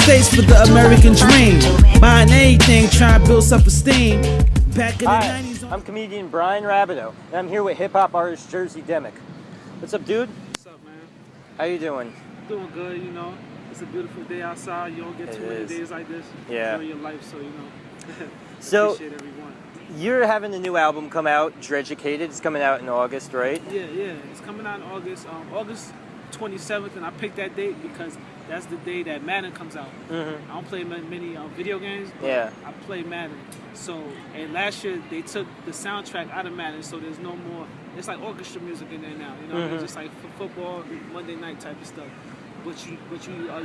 States for the American dream. Buying anything, trying to build self-esteem. Back in the 90s. I'm comedian Brian Rabideau, and I'm here with hip-hop artist Jersey Demick. What's up, dude? What's up, man? How you doing? Doing good, you know. It's a beautiful day outside. You don't get too many days like this. Yeah. Enjoy your life, so, you know. So, appreciate everyone. You're having a new album come out, Dredgucated. It's coming out in August, right? Yeah. It's coming out in August. August 27th, and I picked that date because that's the day that Madden comes out. Mm-hmm. I don't play many video games, but I play Madden. So, and last year they took the soundtrack out of Madden, so there's no more. It's like orchestra music in there now. You know, it's just like for football, Monday night type of stuff. But you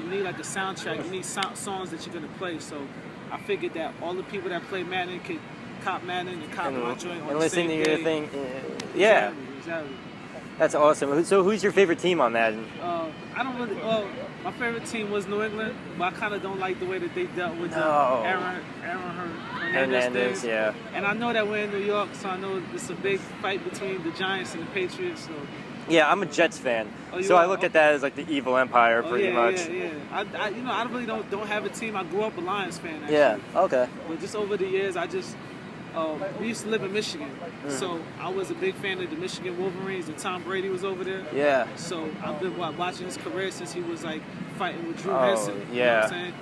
need like a soundtrack. You need songs that you're gonna play. So, I figured that all the people that play Madden could cop Madden and cop my joint on and the listen same to day. your thing. Yeah. Exactly. That's awesome. So who's your favorite team on Madden? I don't really. My favorite team was New England, but I kind of don't like the way that they dealt with Aaron Hernandez. Yeah. And I know that we're in New York, so I know it's a big fight between the Giants and the Patriots. So. Yeah, I'm a Jets fan, so I look at that as like the evil empire, pretty much. Yeah. I really don't have a team. I grew up a Lions fan. Actually. Yeah. Okay. But just over the years, we used to live in Michigan, so I was a big fan of the Michigan Wolverines, and Tom Brady was over there. Yeah. So I've been watching his career since he was like fighting with Drew Henson. Yeah. You know what I'm saying?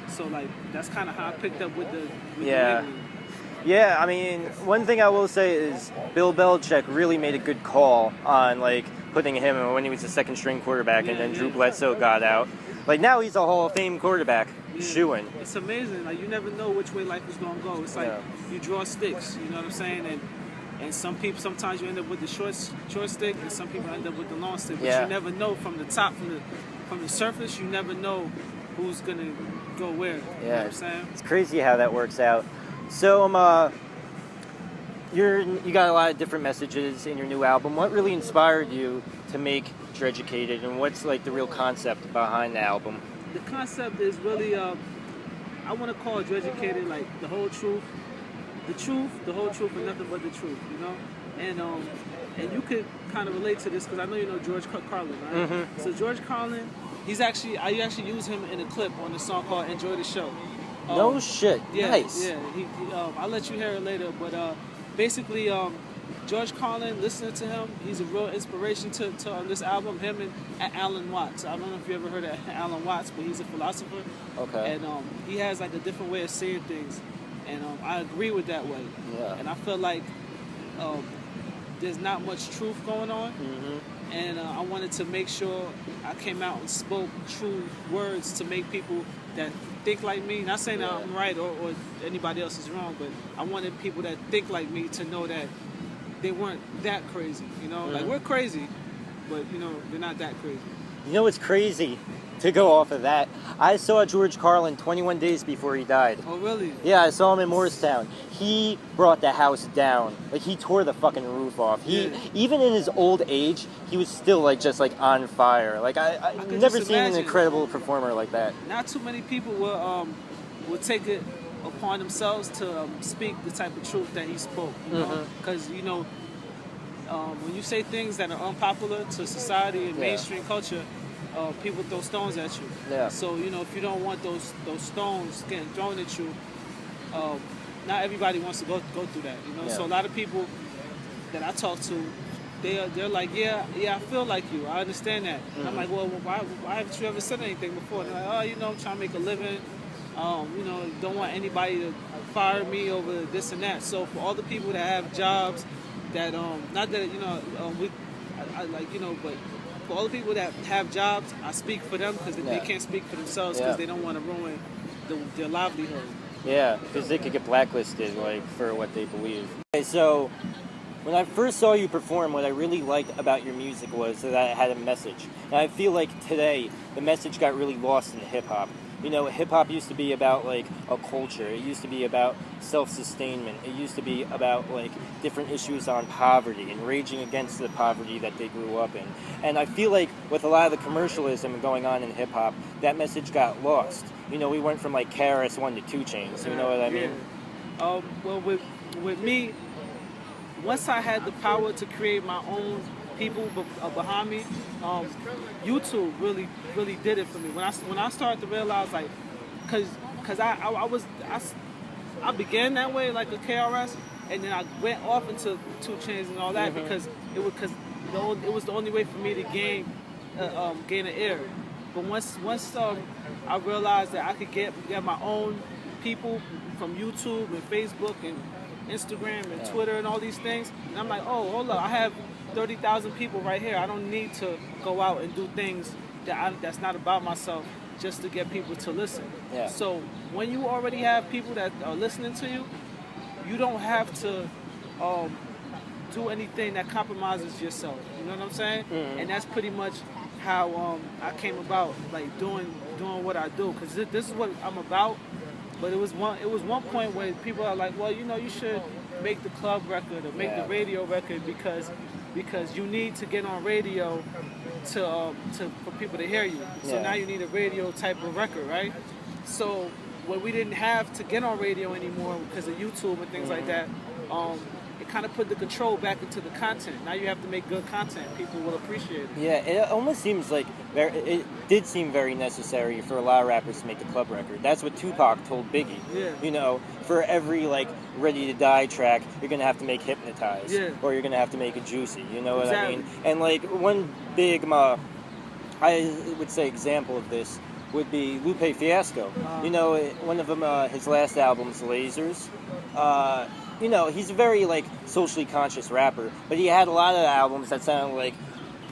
So like that's kind of how I picked up with the New England. Yeah, I mean, one thing I will say is Bill Belichick really made a good call on like putting him when he was a second string quarterback, and then Drew Bledsoe got out. Like now he's a Hall of Fame quarterback. Shoo-in. It's amazing. Like you never know which way life is gonna go. It's like you draw sticks. You know what I'm saying? And sometimes you end up with the short stick, and some people end up with the long stick. But you never know from the top, from the surface. You never know who's gonna go where. You know what I'm saying? It's crazy how that works out. So you got a lot of different messages in your new album. What really inspired you to make Dredgucated, and what's like the real concept behind the album? The concept is really, I want to call Dredgucated like the whole truth, the whole truth, and nothing but the truth, you know. And you could kind of relate to this because I know you know George Carlin, right? Mm-hmm. So George Carlin, I actually use him in a clip on a song called "Enjoy the Show." No shit. Yeah, nice. Yeah. I'll let you hear it later, but basically, George Carlin, listening to him, he's a real inspiration to this album. Him and Alan Watts. I don't know if you ever heard of Alan Watts, but he's a philosopher. Okay. And he has like a different way of saying things, and I agree with that way. Yeah. And I feel like there's not much truth going on, and I wanted to make sure I came out and spoke true words to make people that think like me. Not saying that I'm right or anybody else is wrong, but I wanted people that think like me to know that they weren't that crazy, you know? Like, we're crazy, but, you know, they're not that crazy. You know what's crazy? To go off of that, I saw George Carlin 21 days before he died. Oh, really? Yeah, I saw him in Morristown. He brought the house down. Like, he tore the fucking roof off. Even in his old age, he was still, like, just, like, on fire. Like, I've never seen an incredible performer like that. Not too many people will take it upon themselves to speak the type of truth that he spoke, you know? Because, you know, when you say things that are unpopular to society and mainstream culture, people throw stones at you. Yeah. So, you know, if you don't want those stones getting thrown at you, not everybody wants to go through that, you know? So a lot of people that I talk to, they're like, yeah, I feel like you. I understand that. I'm like, well, why haven't you ever said anything before? And they're like, oh, you know, I'm trying to make a living. You know, don't want anybody to fire me over this and that. So for all the people that have jobs that, not that, you know, I like, you know, but for all the people that have jobs, I speak for them because they can't speak for themselves because they don't want to ruin their livelihood. Yeah, because they could get blacklisted, like, for what they believe. Okay, so when I first saw you perform, what I really liked about your music was that it had a message. And I feel like today, the message got really lost in hip-hop. You know, hip-hop used to be about, like, a culture. It used to be about self-sustainment. It used to be about, like, different issues on poverty and raging against the poverty that they grew up in. And I feel like with a lot of the commercialism going on in hip-hop, that message got lost. You know, we went from, like, KRS-One to 2 Chainz. You know what I mean? Well, with me, once I had the power to create my own people behind me, YouTube really did it for me. When I started to realize, like, I began that way like a KRS, and then I went off into 2 Chainz and all that because it was the only way for me to gain an ear. But once I realized that I could get my own people from YouTube and Facebook and Instagram and Twitter and all these things, and I'm like, oh, hold up, I have 30,000 people right here. I don't need to go out and do things that's not about myself just to get people to listen. Yeah. So when you already have people that are listening to you, you don't have to do anything that compromises yourself. You know what I'm saying? Mm-hmm. And that's pretty much how I came about, like doing what I do, because this is what I'm about. But it was one point where people are like, well, you should make the club record or make the radio record because you need to get on radio for people to hear you. So now you need a radio type of record, right? So when we didn't have to get on radio anymore because of YouTube and things like that, it kind of put the control back into the content. Now you have to make good content. People will appreciate it. Yeah, it almost seems like it did seem very necessary for a lot of rappers to make the club record. That's what Tupac told Biggie. Yeah. For every Ready to Die track, you're gonna have to make Hypnotize, or you're gonna have to make a Juicy. You know what I mean? And one big, I would say, example of this would be Lupe Fiasco. One of them, his last album's Lasers. He's a very socially conscious rapper, but he had a lot of albums that sounded like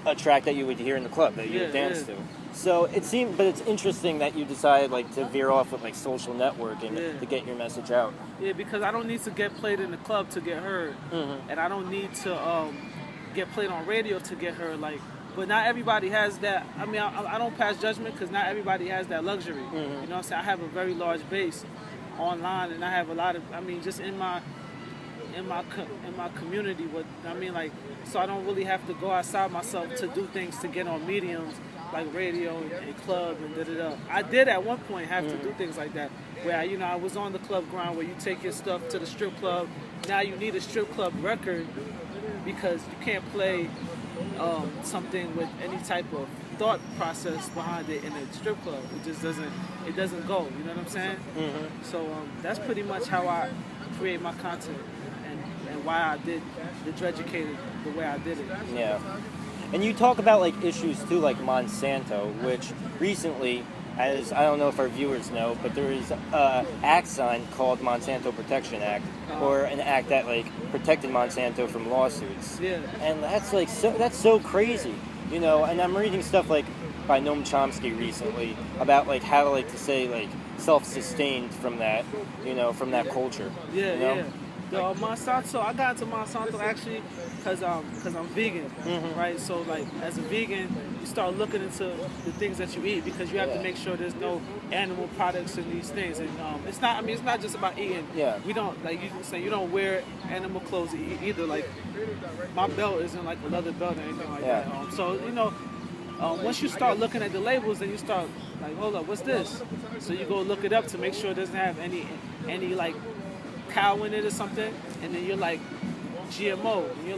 a track that you would hear in the club that you would dance to. So it's interesting that you decided to veer off with social networking to get your message out. Yeah, because I don't need to get played in the club to get heard, and I don't need to get played on radio to get heard. But not everybody has that. I mean, I don't pass judgment because not everybody has that luxury. You know what I'm saying? I have a very large base online, and I have a lot of. I mean, just in my community, so I don't really have to go outside myself to do things to get on mediums like radio and club and da-da-da. I did at one point have to do things like that, where I was on the club grind where you take your stuff to the strip club. Now you need a strip club record because you can't play something with any type of thought process behind it in a strip club. It just doesn't go. You know what I'm saying? So that's pretty much how I create my content. And why I did the Dredgecated the way I did it. Yeah. And you talk about issues too, like Monsanto, which recently, as I don't know if our viewers know, but there is an act signed called Monsanto Protection Act, or an act that protected Monsanto from lawsuits. Yeah. And that's so crazy, And I'm reading stuff by Noam Chomsky recently about how to say self-sustained from that, from that culture. Yeah. The Monsanto, I got into Monsanto actually because I'm vegan, right? So as a vegan, you start looking into the things that you eat because you have to make sure there's no animal products in these things. And it's not just about eating. Yeah. We don't you say you don't wear animal clothes either. My belt isn't a leather belt or anything like that. So once you start looking at the labels, then you start hold up, what's this? So you go look it up to make sure it doesn't have any cow in it or something, and then you're GMO, and you're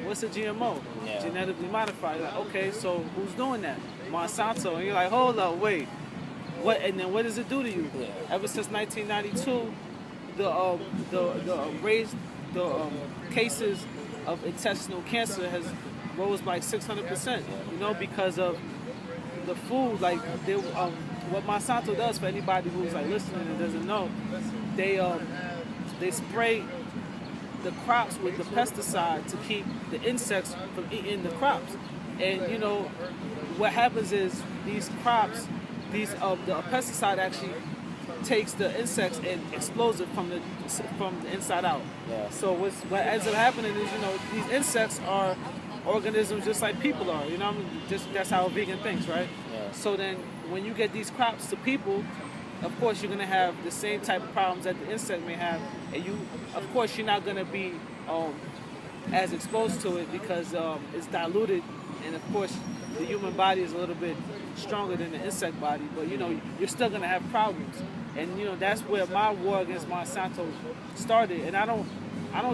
what's a GMO? Yeah. Genetically modified. Okay, so who's doing that? Monsanto. And you're hold up, wait, what? And then what does it do to you? Yeah. Ever since 1992, the cases of intestinal cancer has rose by 600%. Because of the food, what Monsanto does, for anybody who's listening and doesn't know, they spray the crops with the pesticide to keep the insects from eating the crops. And what happens is these crops, the pesticide actually takes the insects and explodes it from the inside out. Yeah. So what ends up happening is these insects are organisms just like people are. That's how a vegan thinks, right? Yeah. So then when you get these crops to people, of course you're going to have the same type of problems that the insect may have, and of course you're not going to be as exposed to it because it's diluted, and of course the human body is a little bit stronger than the insect body, but you're still going to have problems. And that's where my war against Monsanto started. And I don't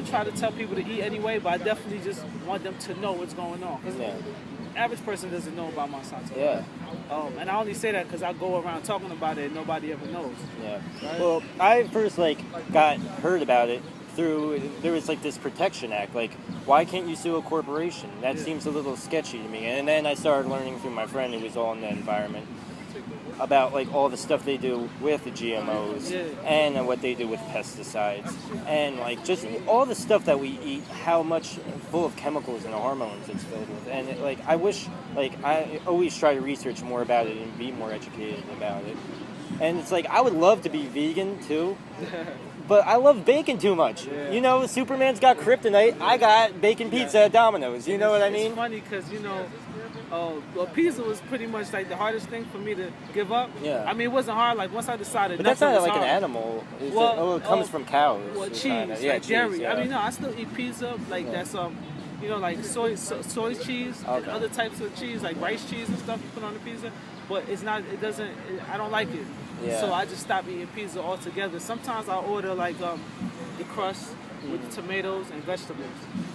try to tell people to eat anyway, but I definitely just want them to know what's going on. average person doesn't know about Monsanto. Yeah. And I only say that because I go around talking about it and nobody ever knows. Yeah. Right? Well, I first got heard about it through there was this Protection Act. Like, why can't you sue a corporation? That seems a little sketchy to me. And then I started learning through my friend who was all in the environment about all the stuff they do with the GMOs and what they do with pesticides and just all the stuff that we eat, how much full of chemicals and hormones it's filled with. And I wish I always try to research more about it and be more educated about it. And it's I would love to be vegan too. But I love bacon too much. Yeah. You know, Superman's got kryptonite. I got bacon pizza at Domino's. You know what I mean? It's funny because, well, pizza was pretty much the hardest thing for me to give up. Yeah. I mean, it wasn't hard. Once I decided, But that's not was an hard. animal. It comes from cows. Well, It's cheese, kinda- cheese. cheese, yeah. I mean, no, I still eat pizza. That's soy cheese and other types of cheese, like rice cheese and stuff you put on the pizza. But it's not. It doesn't. I don't like it. Yeah. So I just stopped eating pizza altogether. Sometimes I order the crust with the tomatoes and vegetables.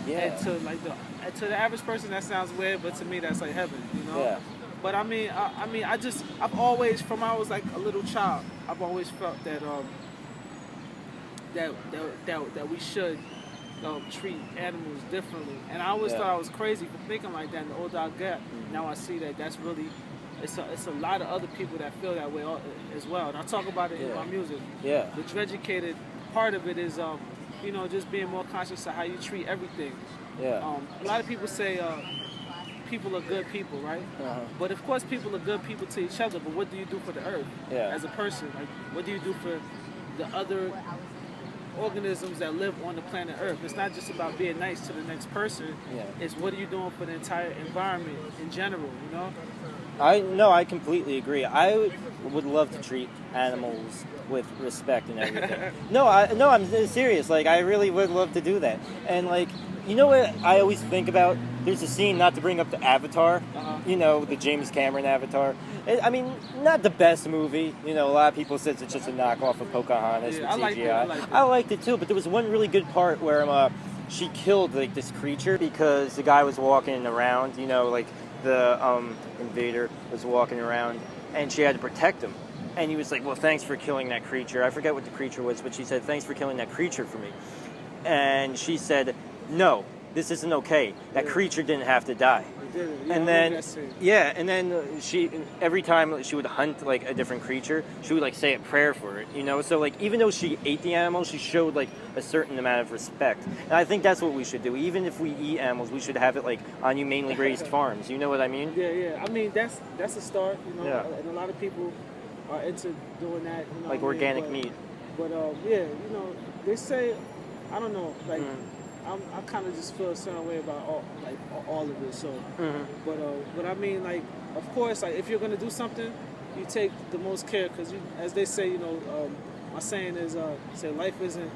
Yeah. And to the average person that sounds weird, but to me that's like heaven. Yeah. But I've always, from I was a little child, I've always felt that that we should treat animals differently. And I always thought I was crazy for thinking like that. And the older I get, now I see that that's really. It's a lot of other people that feel that way as well, and I talk about it in my music. Yeah. The Dreducated part of it is, just being more conscious of how you treat everything. Yeah. A lot of people say people are good people, right? Uh-huh. But of course, people are good people to each other. But what do you do for the earth as a person? What do you do for the other organisms that live on the planet Earth? It's not just about being nice to the next person. Yeah. It's what are you doing for the entire environment in general? I completely agree. I would love to treat animals with respect and everything. I'm serious. I really would love to do that. And you know what I always think about? There's a scene, not to bring up the Avatar. The James Cameron Avatar. I mean, not the best movie. A lot of people says it's just a knockoff of Pocahontas with CGI. I liked it too, but there was one really good part where she killed this creature because the guy was walking around. The invader was walking around, and she had to protect him. And he was like, well, thanks for killing that creature. I forget what the creature was, but she said, thanks for killing that creature for me. And she said, no, this isn't okay. That creature didn't have to die. And then, she, every time she would hunt a different creature, she would say a prayer for it, So even though she ate the animal, she showed a certain amount of respect. And I think that's what we should do. Even if we eat animals, we should have it on humanely raised farms. You know what I mean? Yeah. I mean, that's a start, And a lot of people are into doing that. Organic meat. But they say, I don't know, I kind of just feel a certain way about all of it. So, but I mean, of course, if you're gonna do something, you take the most care because, as they say, my saying is, say life isn't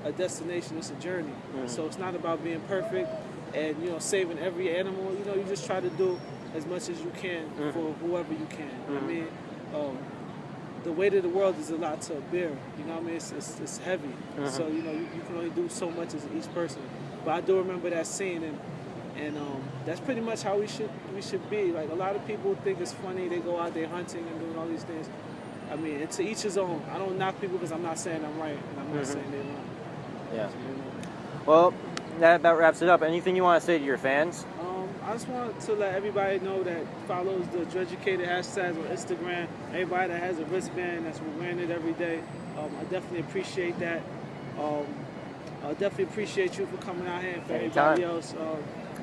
a destination; it's a journey. So it's not about being perfect and saving every animal. You just try to do as much as you can for whoever you can. I mean, the weight of the world is a lot to bear. It's heavy. So you can only do so much as each person. But I do remember that scene, and that's pretty much how we should be. A lot of people think it's funny. They go out there hunting and doing all these things. I mean, to each his own. I don't knock people because I'm not saying I'm right, and I'm not saying they're wrong. Yeah. Well, that about wraps it up. Anything you want to say to your fans? I just want to let everybody know that follows the Dreducated hashtags on Instagram. Everybody that has a wristband that's wearing it every day. I definitely appreciate that. I definitely appreciate you for coming out here and for everybody else.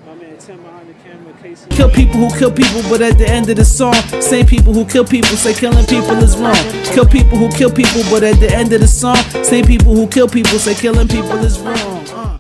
My man Tim behind the camera, Casey. Kill people who kill people, but at the end of the song, same people who kill people say killing people is wrong. Kill people who kill people, but at the end of the song, same people who kill people say killing people is wrong.